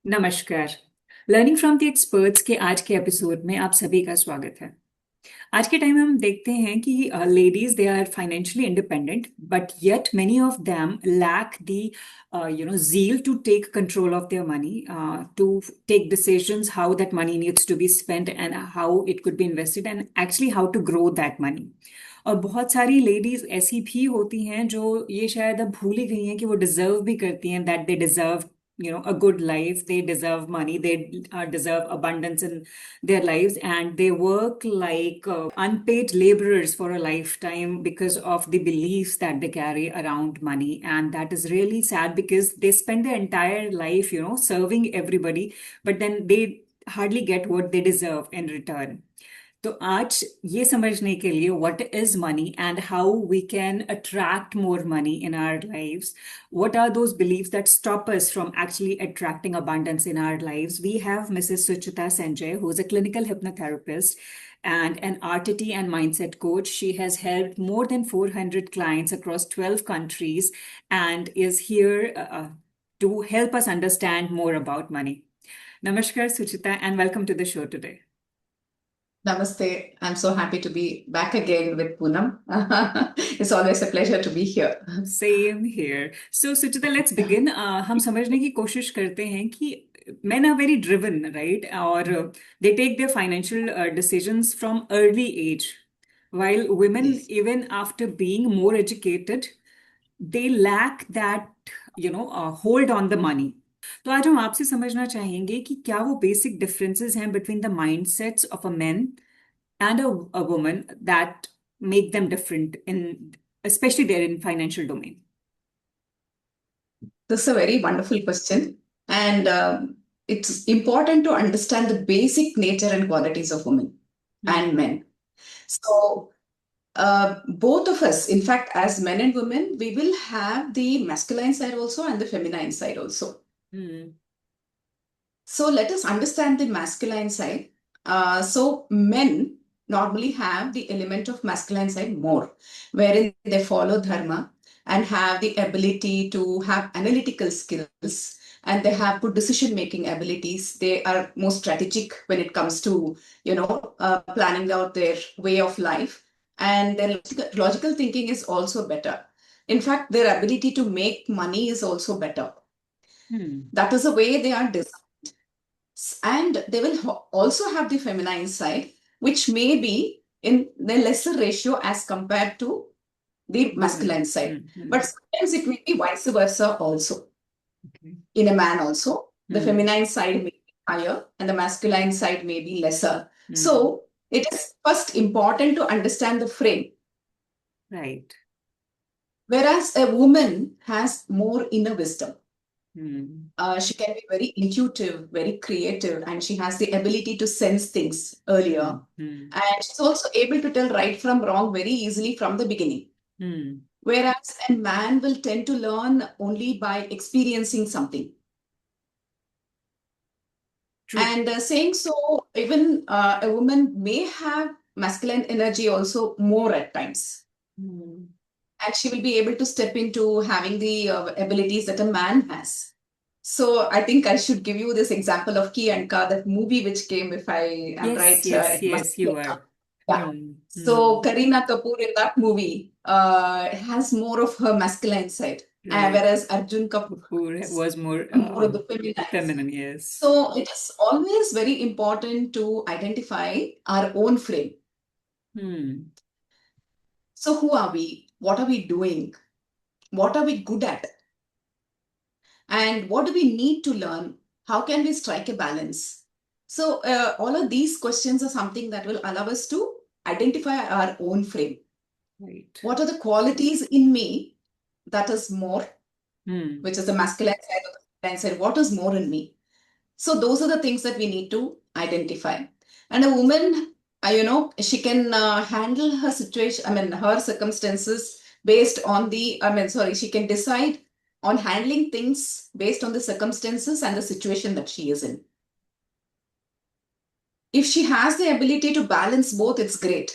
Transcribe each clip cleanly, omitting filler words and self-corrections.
नमस्कार। Learning from the experts के आज के एपिसोड में आप सभी का स्वागत है। आज के टाइम में हम देखते हैं कि ladies they are financially independent but yet many of them lack the zeal to take control of their money, to take decisions how that money needs to be spent and how it could be invested and actually how to grow that money. और बहुत सारी ladies ऐसी भी होती हैं जो ये शायद अब भूल ही गई हैं कि वो डिजर्व भी करती हैं, that they deserve a good life, they deserve money, they deserve abundance in their lives, and they work like unpaid laborers for a lifetime because of the beliefs that they carry around money. And that is really sad because they spend their entire life serving everybody, but then they hardly get what they deserve in return. तो आज ये समझने के लिए what is money and how we can attract more money in our lives, what are those beliefs that stop us from actually attracting abundance in our lives, we have Mrs. Suchita Sanjay, who is a clinical hypnotherapist and an RTT and mindset coach. She has helped more than 400 clients across 12 countries and is here to help us understand more about money. Namaskar, Suchita, and welcome to the show today. Namaste. I'm so happy to be back again with Poonam. It's always a pleasure to be here. Same here. So Suchita, let's begin. हम समझने की कोशिश करते हैं कि men are very driven, right? और they take their financial decisions from early age, while women, Yes. even after being more educated, they lack that, hold on the money. तो आज हम आपसे समझना चाहेंगे कि क्या वो बेसिक डिफरेंसेस हैं between the mindsets of a man and a woman that make them different in, especially they're in financial domain. This is a very wonderful question. And it's important to understand the basic nature and qualities of women and men. So, both of us, in fact, as men and women, we will have the masculine side also and the feminine side also. So, let us understand the masculine side. So, men normally have the element of masculine side more, wherein they follow dharma and have the ability to have analytical skills, and they have good decision making abilities. They are more strategic when it comes to planning out their way of life, and their logical thinking is also better. In fact, their ability to make money is also better. That is the way they are designed. And they will also have the feminine side, which may be in the lesser ratio as compared to the masculine side. But sometimes it may be vice versa also. In a man also, the feminine side may be higher and the masculine side may be lesser. So it is first important to understand the frame. Right. Whereas a woman has more inner wisdom. She can be very intuitive, very creative, and she has the ability to sense things earlier. And she's also able to tell right from wrong very easily from the beginning. Whereas a man will tend to learn only by experiencing something. True. And saying so, even a woman may have masculine energy also more at times. And she will be able to step into having the abilities that a man has. So I think I should give you this example of Ki and Ka, that movie which came, if I am right. Yes, you are. Yeah. So Kareena Kapoor in that movie has more of her masculine side, whereas Arjun Kapoor was more of the feminine. Yes. So it is always very important to identify our own frame. So who are we? What are we doing? What are we good at? And what do we need to learn? How can we strike a balance? So all of these questions are something that will allow us to identify our own frame. Right. What are the qualities in me that is more, which is the masculine side or the feminine side? What is more in me? So those are the things that we need to identify. And a woman, she can handle her situation, her circumstances based on she can decide on handling things based on the circumstances and the situation that she is in. If she has the ability to balance both, it's great.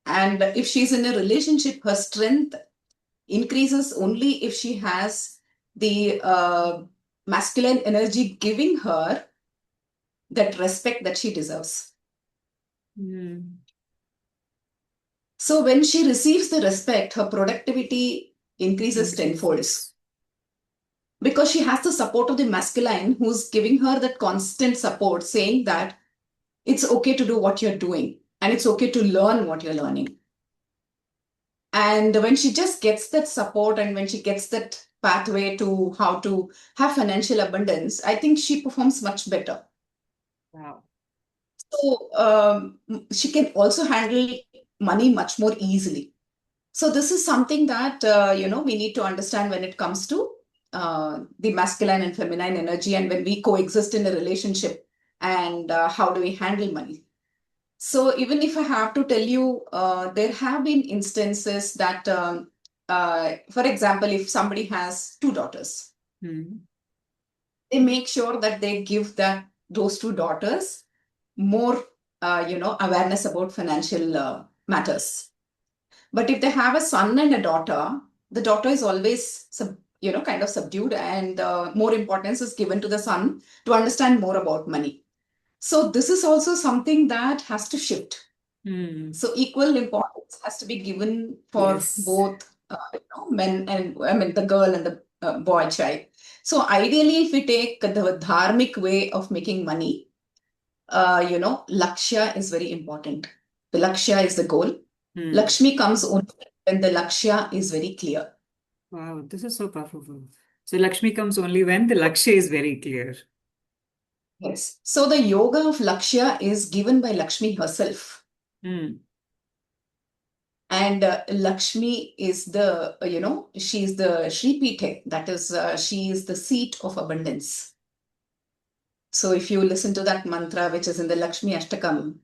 And if she's in a relationship, her strength increases only if she has the masculine energy giving her that respect that she deserves. Hmm. So when she receives the respect, her productivity increases tenfolds Increases. because she has the support of the masculine who's giving her that constant support, saying that it's okay to do what you're doing and it's okay to learn what you're learning. And when she just gets that support and when she gets that pathway to how to have financial abundance, I think she performs much better. Wow. So she can also handle money much more easily. So this is something that we need to understand when it comes to the masculine and feminine energy, and when we coexist in a relationship, and how do we handle money. So even if I have to tell you, there have been instances that, for example, if somebody has two daughters, Hmm. they make sure that they give those two daughters more, awareness about financial matters. But if they have a son and a daughter, the daughter is always, kind of subdued, and more importance is given to the son to understand more about money. So this is also something that has to shift. Hmm. So equal importance has to be given for Yes. both men and I mean the girl and the boy child. So ideally, if we take the dharmic way of making money, lakshya is very important. The lakshya is the goal. Hmm. Lakshmi comes only when the lakshya is very clear. Wow, this is so powerful. So Lakshmi comes only when the Lakshya is very clear. Yes. So the yoga of lakshya is given by Lakshmi herself. Hmm. And Lakshmi is she's the Sri Pithe, that is, she is the seat of abundance. So if you listen to that mantra, which is in the Lakshmi Ashtakam,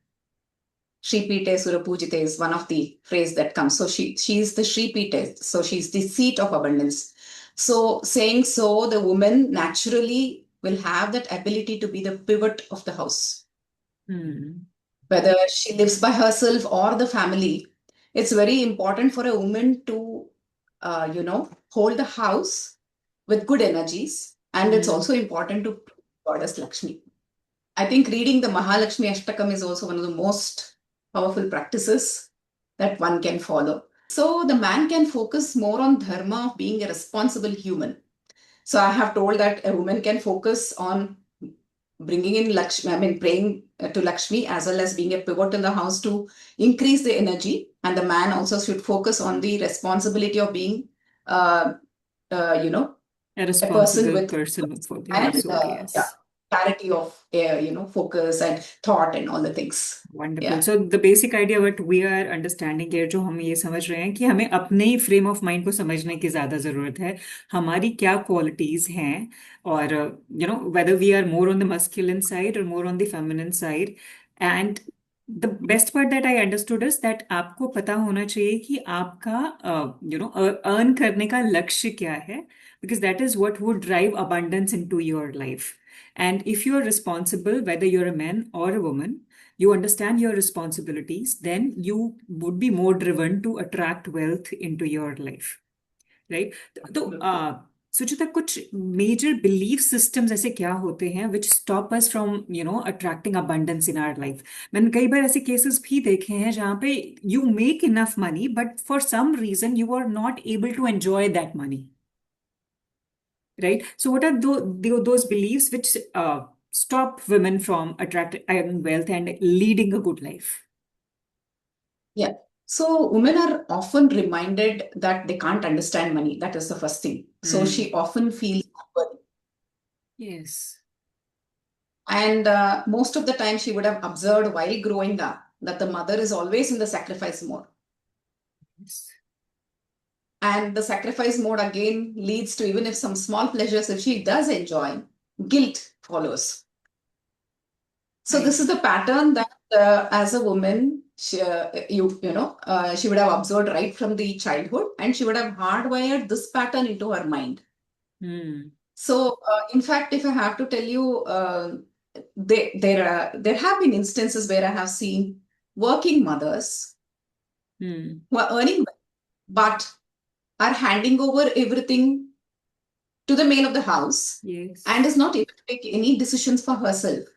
Sri Pithe Surapujite is one of the phrase that comes. So she is the Sri Pithe, so she's the seat of abundance. So saying so, the woman naturally will have that ability to be the pivot of the house. Hmm. Whether she lives by herself or the family, it's very important for a woman to, hold the house with good energies. And it's Hmm. also important to goddess Lakshmi. I think reading the Mahalakshmi Ashtakam is also one of the most powerful practices that one can follow. So the man can focus more on dharma of being a responsible human. So I have told that a woman can focus on bringing in Lakshmi, I mean, praying to Lakshmi, as well as being a pivot in the house to increase the energy. And the man also should focus on the responsibility of being, uh, you know, A a person responsible with person for the and household, yeah, yes. clarity of focus and thought and all the things. Wonderful Yeah. So the basic idea what we are understanding है जो हम ये समझ रहे हैं कि हमें अपने ही फ्रेम ऑफ माइंड को समझने की ज़्यादा ज़रूरत है हमारी क्या क्वालिटीज़ हैं और whether we are more on the masculine side और more on the feminine side and the best part that I understood is that आपको पता होना चाहिए कि आपका अर्न करने का लक्ष्य क्या है because that is what would drive abundance in to your life and if you are responsible whether you're a man or a woman you understand your responsibilities, then you would be more driven to attract wealth into your life, right? तो सुचिता कुछ major belief systems ऐसे क्या होते हैं which stop us from attracting abundance in our life? मैंने कई बार ऐसे cases भी देखे हैं जहाँ पे you make enough money but for some reason you are not able to enjoy that money, right? So what are those beliefs which stop women from attracting wealth and leading a good life? Yeah. So women are often reminded that they can't understand money. That is the first thing. So she Hmm. often feels worried. Yes. And most of the time, she would have observed while growing up that the mother is always in the sacrifice mode. Yes. And the sacrifice mode again leads to, even if some small pleasures, if she does enjoy, guilt follows. So I this is the pattern that, as a woman, she would have observed right from the childhood, and she would have hardwired this pattern into her mind. hmm. So, in fact, if I have to tell you, there have been instances where I have seen working mothers Hmm. who are earning well, but are handing over everything to the male of the house and Yes. is not able to take any decisions for herself.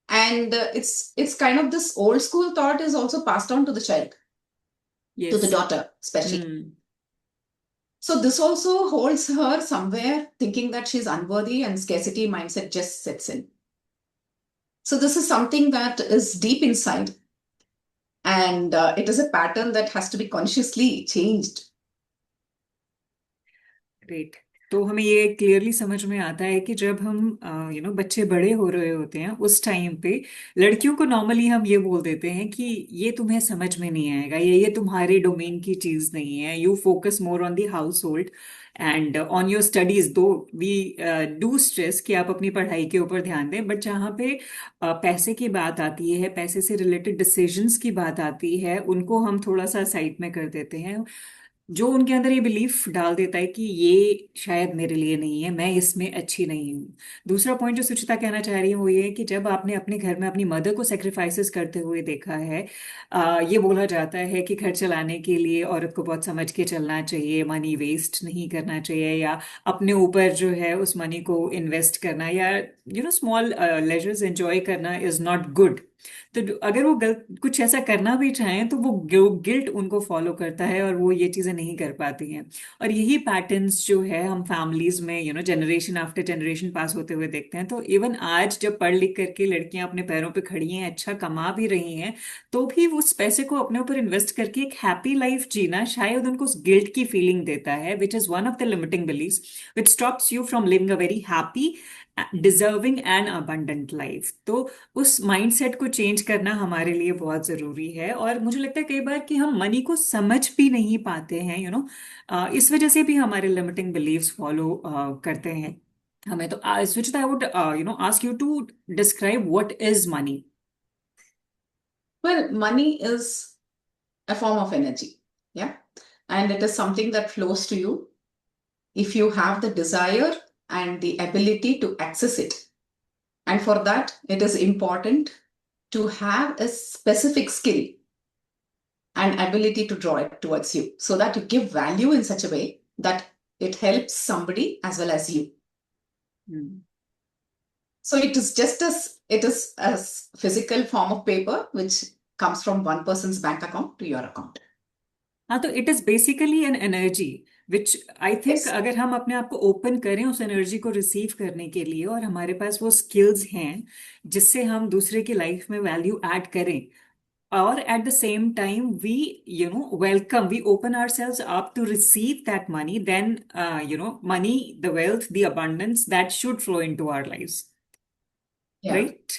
And it's kind of this old school thought is also passed on to the child, to the Yes. daughter especially. Hmm. So this also holds her somewhere thinking that she's unworthy and scarcity mindset just sets in. So this is something that is deep inside, and it is a pattern that has to be consciously changed. Great. तो हमें ये clearly समझ में आता है कि जब हम बच्चे बड़े हो रहे होते हैं उस टाइम पे लड़कियों को नॉर्मली हम ये बोल देते हैं कि ये तुम्हें समझ में नहीं आएगा, ये तुम्हारे डोमेन की चीज नहीं है, you focus more on the house hold and on your studies. दो वी डू स्ट्रेस कि आप अपनी पढ़ाई के ऊपर ध्यान दें, बट जहाँ पे पैसे की बात आती है, पैसे से रिलेटेड डिसीजंस की बात आती है, उनको हम थोड़ा सा साइड में कर देते हैं, जो उनके अंदर ये बिलीफ डाल देता है कि ये शायद मेरे लिए नहीं है, मैं इसमें अच्छी नहीं हूँ। दूसरा पॉइंट जो सुचिता कहना चाह रही है वो ये है कि जब आपने अपने घर में अपनी मदर को सेक्रीफाइसेस करते हुए देखा है, ये बोला जाता है कि घर चलाने के लिए औरत को बहुत समझ के चलना चाहिए, मनी वेस्ट नहीं करना चाहिए, या अपने ऊपर जो है उस मनी को इन्वेस्ट करना, या स्मॉल लेजर्स एंजॉय करना इज नॉट गुड। तो अगर वो कुछ ऐसा करना भी चाहें तो वो गिल्ट उनको फॉलो करता है और वो ये चीजें नहीं कर पाती हैं। और यही पैटर्न्स जो है हम फैमिलीज में जनरेशन आफ्टर जनरेशन पास होते हुए देखते हैं। तो इवन आज जब पढ़ लिख करके लड़कियां अपने पैरों पे खड़ी हैं, अच्छा कमा भी रही हैं, तो भी वो उस पैसे को अपने ऊपर इन्वेस्ट करके एक हैप्पी लाइफ जीना शायद उनको उस गिल्ट की फीलिंग देता है, which is one of the limiting beliefs which stops you from living a very happy deserving and abundant life. तो उस माइंडसेट को चेंज करना हमारे लिए बहुत जरूरी है। और मुझे लगता है कई बार कि हम मनी को समझ भी नहीं पाते हैं, इस वजह से भी हमारे लिमिटिंग बिलीव्स फॉलो करते हैं हमें। तो Suchita, I would ask you to describe what is money. Well, money is a form of energy. Yeah. And it is something that flows to you if you have the desire and the ability to access it. And for that, it is important to have a specific skill and ability to draw it towards you so that you give value in such a way that it helps somebody as well as you. So it is just as it is a physical form of paper which comes from one person's bank account to your account. हाँ, तो it is basically an energy which I think Yes. अगर हम अपने आप को open करें उस energy को रिसीव करने के लिए, और हमारे पास वो स्किल्स हैं जिससे हम दूसरे की लाइफ में वैल्यू ऐड करें, और at the same time we welcome, we open our selves up to receive that money, then money, the wealth, the abundance that should flow in to our life. Yeah. Right.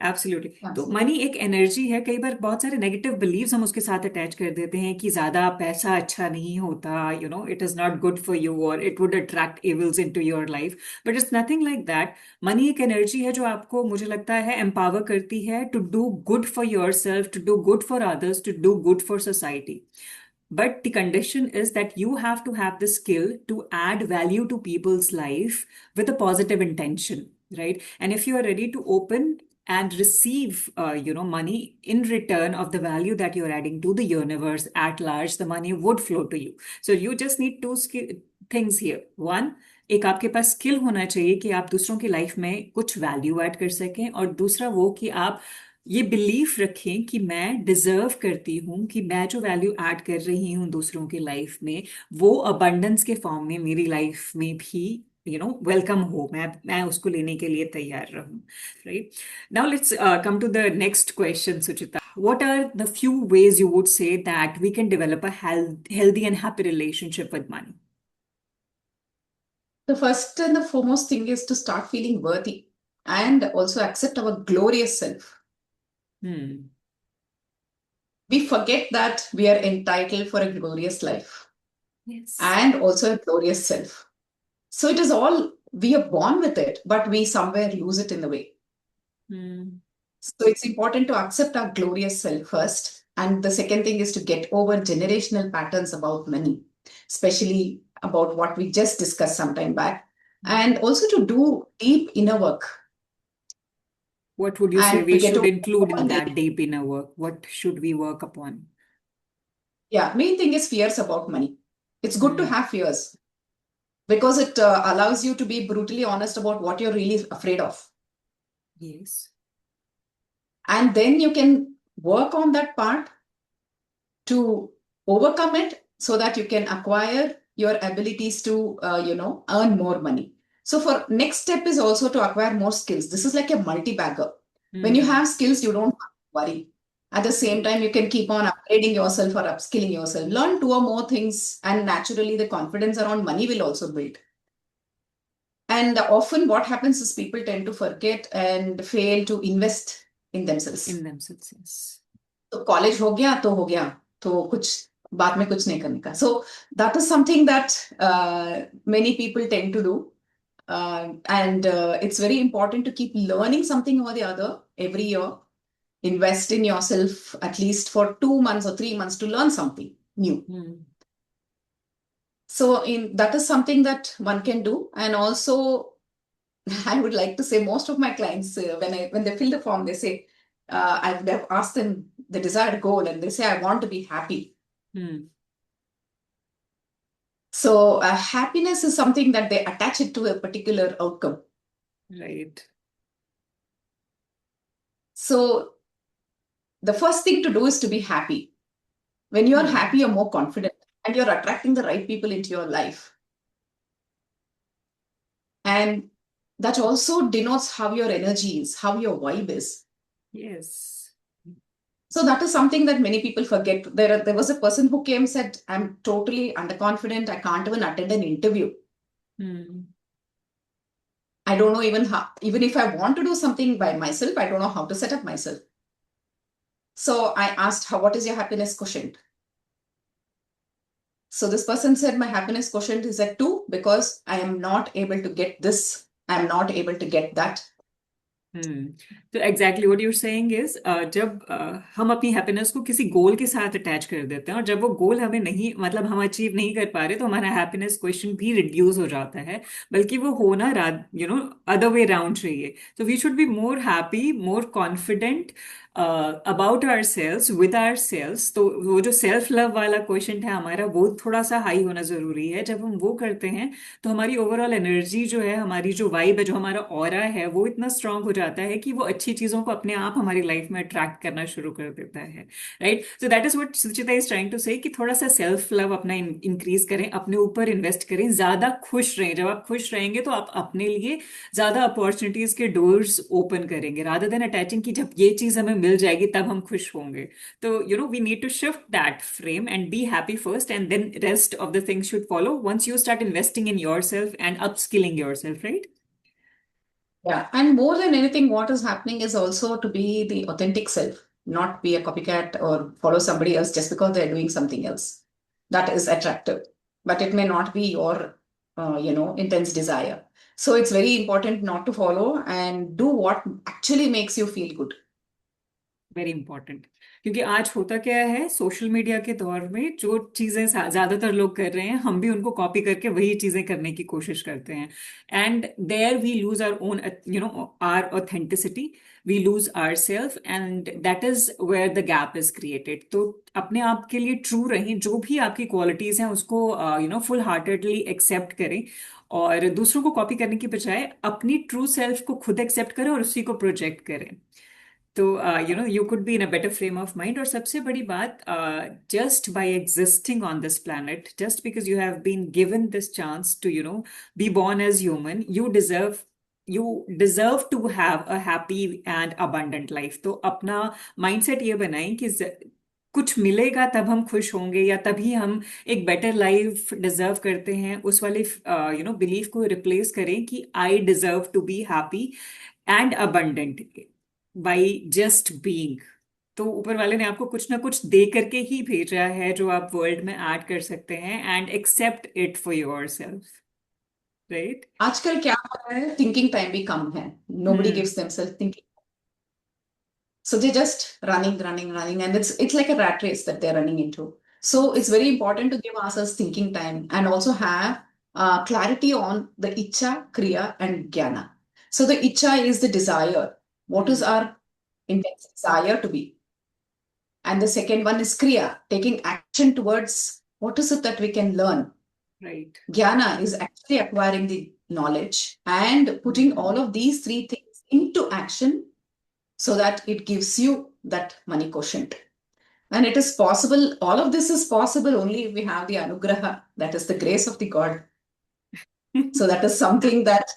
Absolutely. तो Absolutely. Money एक energy है। कई बार बहुत सारे negative beliefs हम उसके साथ attach कर देते हैं कि ज्यादा पैसा अच्छा नहीं होता, it is not good for you, और it would attract evils into your life. But it's nothing like that. Money एक एनर्जी है जो आपको, मुझे लगता है, एम्पावर करती है to do good for your self, to do good for others, to do good for society. But the condition is that you have to have the skill to add value to people's life with a positive intention, right? And if you are ready to open and receive, money in return of the value that you're adding to the universe at large, the money would flow to you. So you just need things here. One, एक आपके पास skill होना चाहिए कि आप दूसरों की life में कुछ वैल्यू ऐड कर सकें, और दूसरा वो कि आप ये बिलीफ रखें कि मैं डिजर्व करती हूँ, कि मैं जो वैल्यू ऐड कर रही हूँ दूसरों की लाइफ में, वो अबंडेंस के फॉर्म में मेरी लाइफ में भी वेलकम हो, मैं उसको लेने के लिए तैयार रहूं। Right. Now let's come to the next question, Suchita. What are the few ways you would say that we can develop a healthy and happy relationship with money? The first and the foremost thing is to start feeling worthy and also accept our glorious self. Hmm. We forget that we are entitled for a glorious life Yes. and also a glorious self. So it is all, we are born with it, but we somewhere lose it in the way. Hmm. So it's important to accept our glorious self first. And the second thing is to get over generational patterns about money, especially about what we just discussed some time back. And also to do deep inner work What would you say and we to get should over include all in the, that deep inner work? What should we work upon? yeah, main thing is fears about money. It's good to Hmm. have fears, because it allows you to be brutally honest about what you're really afraid of. Yes. And then you can work on that part to overcome it so that you can acquire your abilities to, earn more money. So for next step is also to acquire more skills. This is like a multi-bagger. When you Hmm. have skills, you don't worry. At the same Right. time, you can keep on upgrading yourself or upskilling yourself. Learn two or more things, and naturally, the confidence around money will also build. And often, what happens is people tend to forget and fail to invest in In themselves. themselves, yes. तो college हो गया तो कुछ बाद में कुछ नहीं करने का so that is something that many people tend to do and it's very important to keep learning something or the other every year. Invest in yourself at least for 2 months or 3 months to learn something new. Hmm. So in that is something that one can do. And also I would like to say most of my clients, when they fill the form, they say, I've asked them the desired goal, and they say, I want to be happy. Hmm. So happiness is something that they attach it to a particular outcome. Right. So the first thing to do is to be happy. When you're Hmm. happy, you're more confident and you're attracting the right people into your life. And that also denotes how your energy is, how your vibe is. Yes. So that is something that many people forget. There was a person who came said, I'm totally underconfident. I can't even attend an interview. Hmm. I don't know even how, even if I want to do something by myself, I don't know how to set up myself. So I asked, what is your happiness quotient? So this person said, my happiness quotient is at 2 because I am not able to get this. I am not able to get that. हम्म तो exactly what you're saying is जब हम अपनी happiness को किसी गोल के साथ attach कर देते हैं और जब वो गोल हमें नहीं मतलब हम अचीव नहीं कर पा रहे तो हमारा हैप्पीनेस क्वेश्चन भी रिड्यूस हो जाता है बल्कि वो होना अदर वे राउंड चाहिए तो we should be more happy more confident about our selves with our selves तो वो जो सेल्फ लव वाला क्वेश्चन है हमारा वो थोड़ा सा हाई होना जरूरी है जब हम वो करते हैं तो हमारी ओवरऑल एनर्जी जो है हमारी जो वाइब है जो हमारा ऑरा है वो इतना स्ट्रांग हो जाता है कि वो अच्छी चीजों को अपने आप हमारी लाइफ में अट्रैक्ट करना शुरू कर देता है right so that is what Suchita is trying to say कि थोड़ा सा सेल्फ लव अपना इंक्रीज करें अपने ऊपर इन्वेस्ट करें ज्यादा खुश रहें जब आप खुश रहेंगे तो आप अपने लिए ज्यादा अपॉर्चुनिटीज के डोर्स ओपन करेंगे रादर देन अटैचिंग कि जब ये चीज हमें मिल जाएगी तब हम खुश होंगे तो we need to shift that frame and be happy first and then rest of the things should follow once you start investing in yourself and upskilling yourself, right? Yeah. And more than anything, what is happening is also to be the authentic self, not be a copycat or follow somebody else just because they're doing something else. That is attractive, but it may not be your, intense desire. So it's very important not to follow and do what actually makes you feel good. Very important क्योंकि आज होता क्या है social media के दौर में जो चीजें ज्यादातर लोग कर रहे हैं हम भी उनको कॉपी करके वही चीजें करने की कोशिश करते हैं and there we lose our own or authenticity we lose our self and that is where the gap is created तो अपने आप के लिए ट्रू रहें जो भी आपकी क्वालिटीज हैं उसको फुल हार्टेडली एक्सेप्ट करें और दूसरों को कॉपी करने की बजाय अपनी ट्रू सेल्फ को खुद एक्सेप्ट करें और उसी को प्रोजेक्ट करें तो you could be in a better frame of mind और सबसे बड़ी बात just by existing on this planet just because you have been given this chance to be born as human you deserve to have a happy and abundant life तो अपना mindset ये बनाएं कि कुछ मिलेगा तब हम खुश होंगे या तभी हम एक बेटर लाइफ डिजर्व करते हैं उस वाले बिलीफ को रिप्लेस करें कि I deserve to be happy and abundant by just being तो ऊपर वाले ने आपको कुछ ना कुछ दे करके ही भेजा है जो आप वर्ल्ड में ऐड कर सकते हैं and accept it for your self right आजकल क्या हो रहा है थिंकिंग टाइम भी कम है nobody hmm gives themselves thinking so they're just running, and it's like a rat race that they're running into. So it's very important to give ourselves thinking time and also have clarity on the icha, kriya, and jnana. So the icha is the desire. What is hmm our intense desire to be? And the second one is kriya, taking action towards what is it that we can learn. Right. Jnana is actually acquiring the knowledge and putting all Hmm. of these three things into action so that it gives you that money quotient. And it is possible, all of this is possible only if we have the anugraha, that is the grace of the God. So that is something that,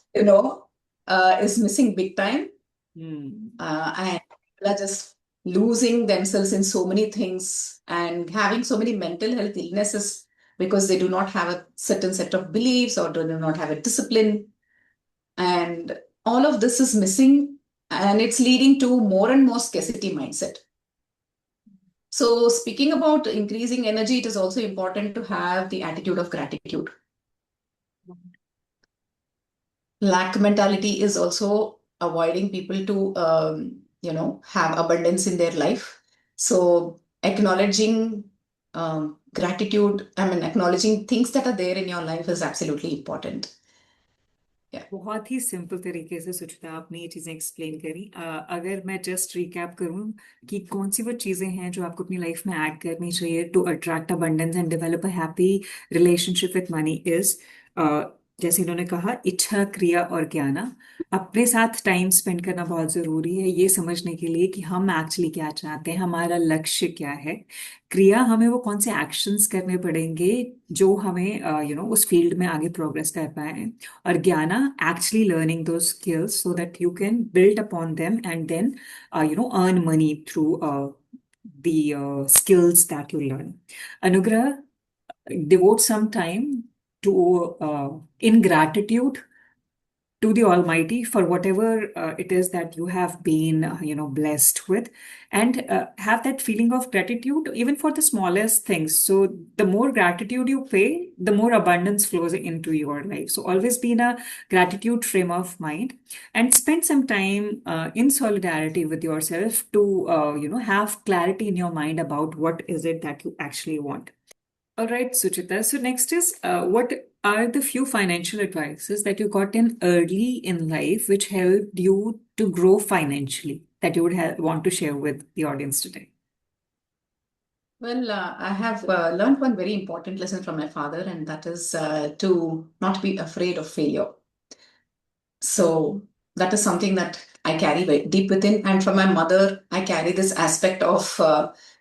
is missing big time. Hmm. And people are just losing themselves in so many things and having so many mental health illnesses because they do not have a certain set of beliefs or do not have a discipline. And all of this is missing, and it's leading to more and more scarcity mindset. So, speaking about increasing energy, it is also important to have the attitude of gratitude. Lack mentality is also avoiding people to, have abundance in their life. So, acknowledging gratitude, I mean, acknowledging things that are there in your life is absolutely important. Yeah. बहुत ही simple तरीके से सुचिता आपने ये चीजें explain करी। अगर मैं just recap करूं कि कौन सी वो चीजें हैं जो आपको अपनी लाइफ में ऐड करनी चाहिए to attract abundance and develop a happy relationship with money is, जैसे इन्होंने कहा, इच्छा, क्रिया और ज्ञान। अपने साथ टाइम स्पेंड करना बहुत जरूरी है ये समझने के लिए कि हम एक्चुअली क्या चाहते हैं, हमारा लक्ष्य क्या है। क्रिया, हमें वो कौन से एक्शंस करने पड़ेंगे जो हमें उस फील्ड में आगे प्रोग्रेस कर पाए। or Jnana, actually learning those skills so that you can build upon them and then earn money through the skills that you learn. Anugrah, devote some time to in gratitude to the Almighty for whatever it is that you have been, blessed with, and have that feeling of gratitude even for the smallest things. So, the more gratitude you pay, the more abundance flows into your life. So, always be in a gratitude frame of mind and spend some time in solidarity with yourself to, have clarity in your mind about what is it that you actually want. All right, Suchita. So next is what are the few financial advices that you got in early in life which helped you to grow financially that you would want to share with the audience today? Well, I have learned one very important lesson from my father, and that is to not be afraid of failure. So that is something that I carry very deep within. And from my mother, I carry this aspect of,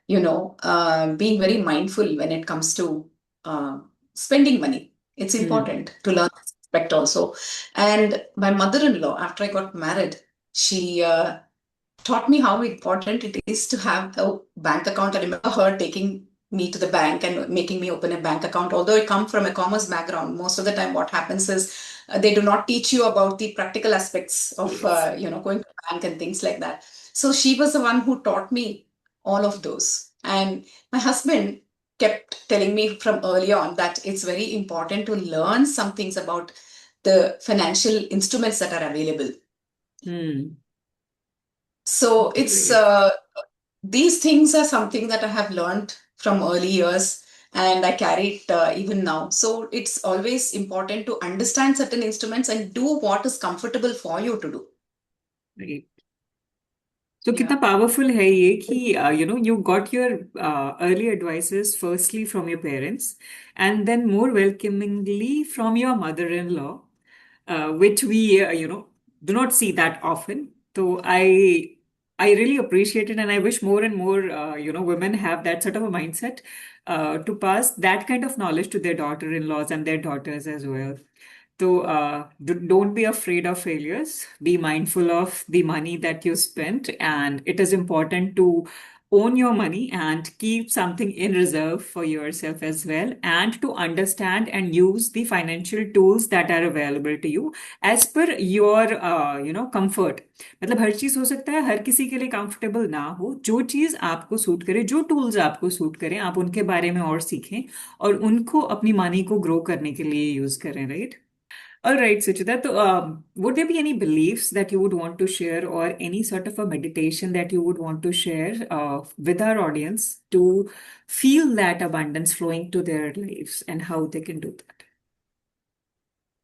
being very mindful when it comes to uh, spending money. It's Hmm. important to learn this aspect also. And my mother-in-law, after I got married, she taught me how important it is to have a bank account. I remember her taking me to the bank and making me open a bank account. Although I come from a commerce background, most of the time what happens is they do not teach you about the practical aspects of Yes. going to bank and things like that. So she was the one who taught me all of those. And my husband kept telling me from early on that it's very important to learn some things about the financial instruments that are available. Hmm. So it's Great. these things are something that I have learned from early years and I carry it even now. So it's always important to understand certain instruments and do what is comfortable for you to do. Great. तो कितना Yeah. Powerful है ये कि you got your early advices firstly from your parents and then more welcomingly from your mother-in-law, which we do not see that often. So I really appreciate it, and I wish more and more women have that sort of a mindset to pass that kind of knowledge to their daughter-in-laws and their daughters as well. So don't be afraid of failures. Be mindful of the money that you spent, and it is important to own your money and keep something in reserve for yourself as well, and to understand and use the financial tools that are available to you as per your comfort. मतलब हर चीज हो सकता है, हर किसी के लिए comfortable ना हो। जो चीज आपको सूट करे, जो टूल्स आपको सूट करें, आप उनके बारे में और सीखें और उनको अपनी मनी को ग्रो करने के लिए यूज करें, right? All right, Suchita. So, would there be any beliefs that you would want to share, or any sort of a meditation that you would want to share with our audience to feel that abundance flowing to their lives and how they can do that?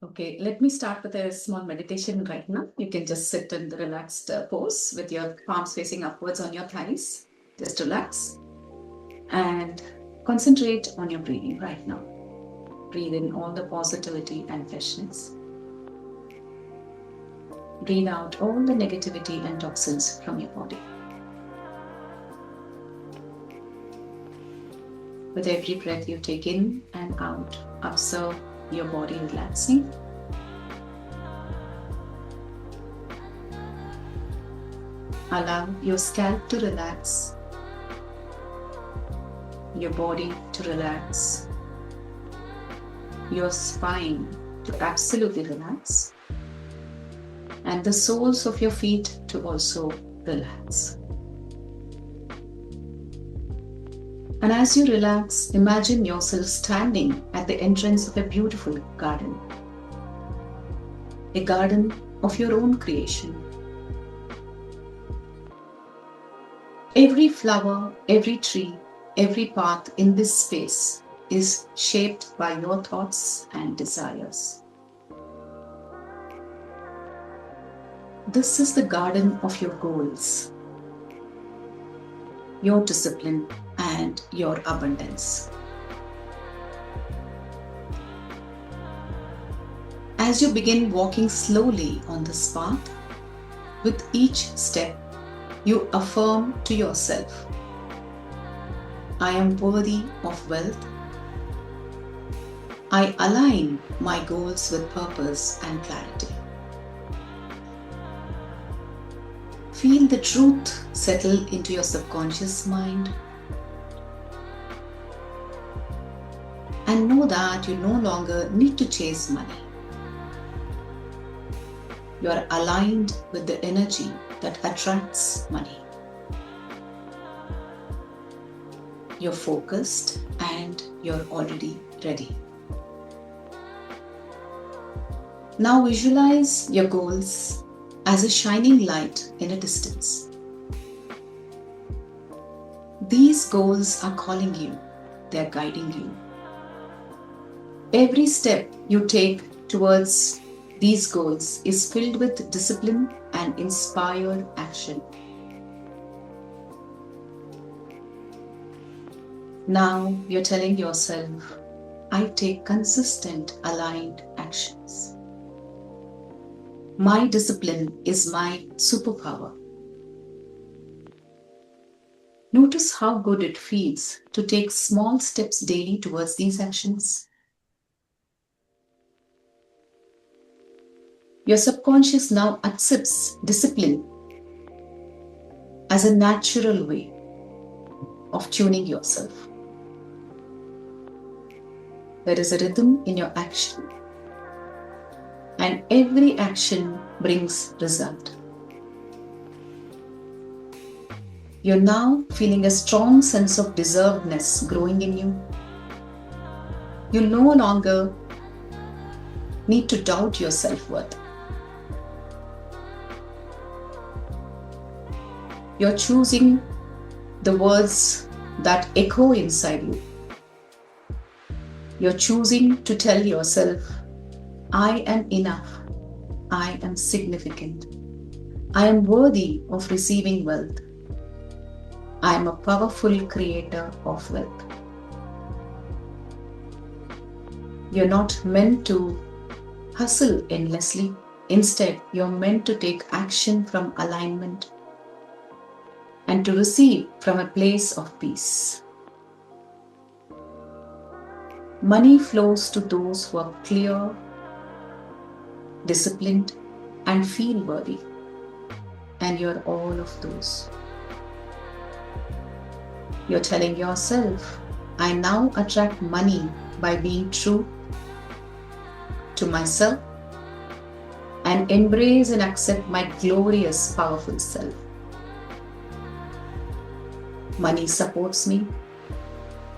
Okay, let me start with a small meditation right now. You can just sit in the relaxed pose with your palms facing upwards on your thighs. Just relax and concentrate on your breathing right now. Breathe in all the positivity and freshness. Breathe out all the negativity and toxins from your body. With every breath you take in and out, observe your body relaxing. Allow your scalp to relax, your body to relax, your spine to absolutely relax, and the soles of your feet to also relax. And as you relax, imagine yourself standing at the entrance of a beautiful garden. A garden of your own creation. Every flower, every tree, every path in this space is shaped by your thoughts and desires. This is the garden of your goals, your discipline, and your abundance. As you begin walking slowly on this path, with each step, you affirm to yourself, I am worthy of wealth. I align my goals with purpose and clarity. Feel the truth settle into your subconscious mind and know that you no longer need to chase money. You are aligned with the energy that attracts money. You're focused and you're already ready. Now visualize your goals as a shining light in a distance. These goals are calling you, they're guiding you. Every step you take towards these goals is filled with discipline and inspired action. Now you're telling yourself, I take consistent, aligned actions. My discipline is my superpower. Notice how good it feels to take small steps daily towards these actions. Your subconscious now accepts discipline as a natural way of tuning yourself. There is a rhythm in your action, and every action brings result. You're now feeling a strong sense of deservedness growing in you. You no longer need to doubt your self-worth. You're choosing the words that echo inside you. You're choosing to tell yourself, I am enough. I am significant. I am worthy of receiving wealth. I am a powerful creator of wealth. You're not meant to hustle endlessly. Instead, you're meant to take action from alignment and to receive from a place of peace. Money flows to those who are clear, disciplined, and feel worthy. And you're all of those. You're telling yourself, I now attract money by being true to myself and embrace and accept my glorious, powerful self. Money supports me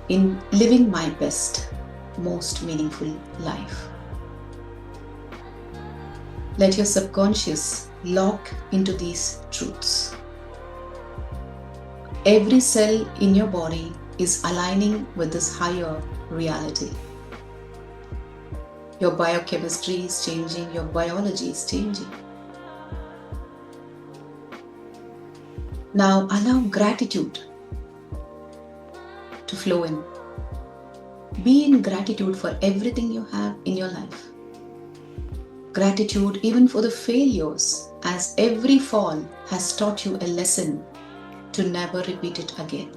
in living my best, most meaningful life. Let your subconscious lock into these truths. Every cell in your body is aligning with this higher reality. Your biochemistry is changing, your biology is changing. Now allow gratitude to flow in. Be in gratitude for everything you have in your life. Gratitude even for the failures, as every fall has taught you a lesson to never repeat it again.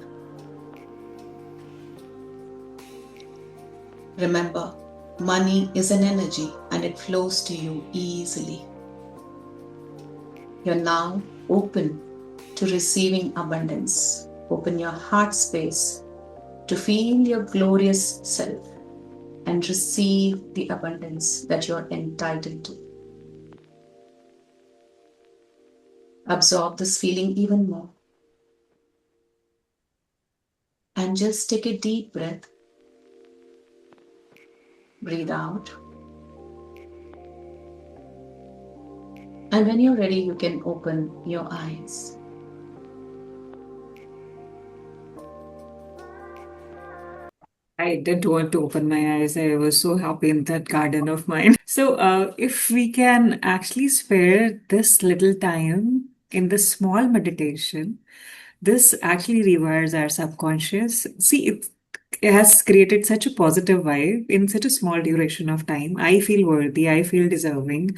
Remember, money is an energy and it flows to you easily. You're now open to receiving abundance. Open your heart space to feel your glorious self and receive the abundance that you're entitled to. Absorb this feeling even more. And just take a deep breath. Breathe out. And when you're ready, you can open your eyes. I didn't want to open my eyes. I was so happy in that garden of mine. So, if we can actually spare this little time in the small meditation, this actually rewires our subconscious. See, it has created such a positive vibe in such a small duration of time. I feel worthy. I feel deserving.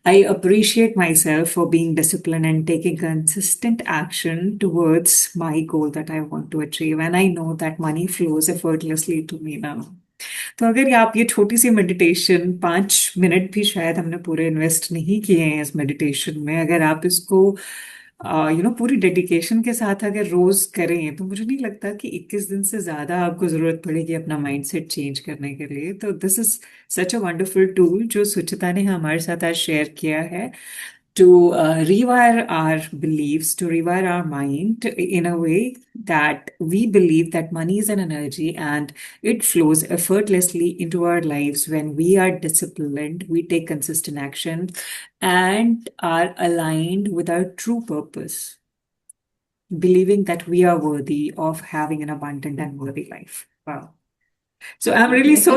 I appreciate myself for being disciplined and taking consistent action towards my goal that I want to achieve. And I know that money flows effortlessly to me now. तो अगर आप ये छोटी सी meditation 5 minute भी शायद हमने पूरे invest नहीं किए हैं इस मेडिटेशन में, अगर आप इसको पूरी डेडिकेशन के साथ अगर रोज करें तो मुझे नहीं लगता कि 21 दिन से ज्यादा आपको जरूरत पड़ेगी अपना माइंडसेट चेंज करने के लिए. तो this is such a wonderful tool जो सुचिता ने हमारे साथ आज शेयर किया है to rewire our beliefs, to rewire our mind in a way that we believe that money is an energy and it flows effortlessly into our lives when we are disciplined, we take consistent action, and are aligned with our true purpose, believing that we are worthy of having an abundant and worthy life. Wow. So I'm really so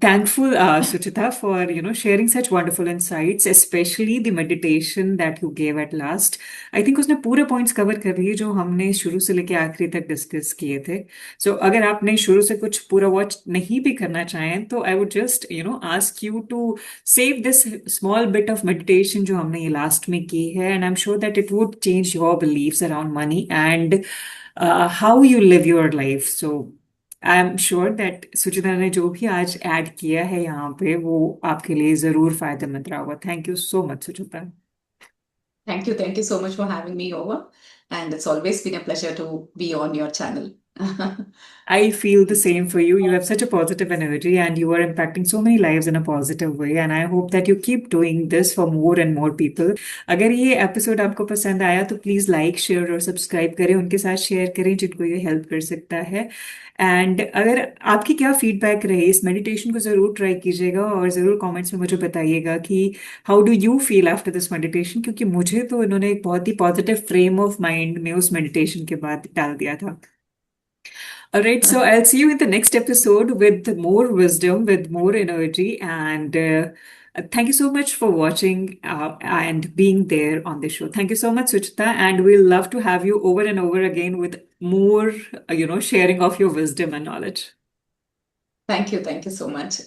thankful, Suchita, for sharing such wonderful insights, especially the meditation that you gave at last. I think उसने पूरे points cover कर लिए जो हमने शुरू से लेके आखिरी तक डिस्कस किए थे. So अगर आपने शुरू से कुछ पूरा वॉच नहीं भी करना चाहें तो I would just ask you to save this small bit of meditation जो हमने ये लास्ट में की है, and I'm sure that it would change your beliefs around money and how you live your life. So I am sure that Suchita ने जो भी आज ऐड किया है यहाँ पे वो आपके लिए जरूर फायदेमंद रहा होगा. Thank you so much Suchita. Thank you. Thank you so much for having me over. And it's always been a pleasure to be on your channel. I feel the Thank you. same for you. You have such a positive energy and you are impacting so many lives in a positive way. And I hope that you keep doing this for more and more people. अगर ये episode आपको पसंद आया तो please like share और subscribe करें, उनके साथ शेयर करें जिनको ये हेल्प कर सकता है. एंड अगर आपकी क्या फीडबैक रहे इस मेडिटेशन को जरूर ट्राई कीजिएगा और जरूर कमेंट्स में मुझे बताइएगा कि how do you feel after this meditation, क्योंकि मुझे तो इन्होंने एक बहुत ही पॉजिटिव फ्रेम ऑफ माइंड में उस मेडिटेशन के बाद डाल दिया था. All right, so I'll see you in the next episode with more wisdom, with more energy, and thank you so much for watching and being there on the show. Thank you so much, Suchita, and we'll love to have you over and over again with more, sharing of your wisdom and knowledge. Thank you. Thank you so much.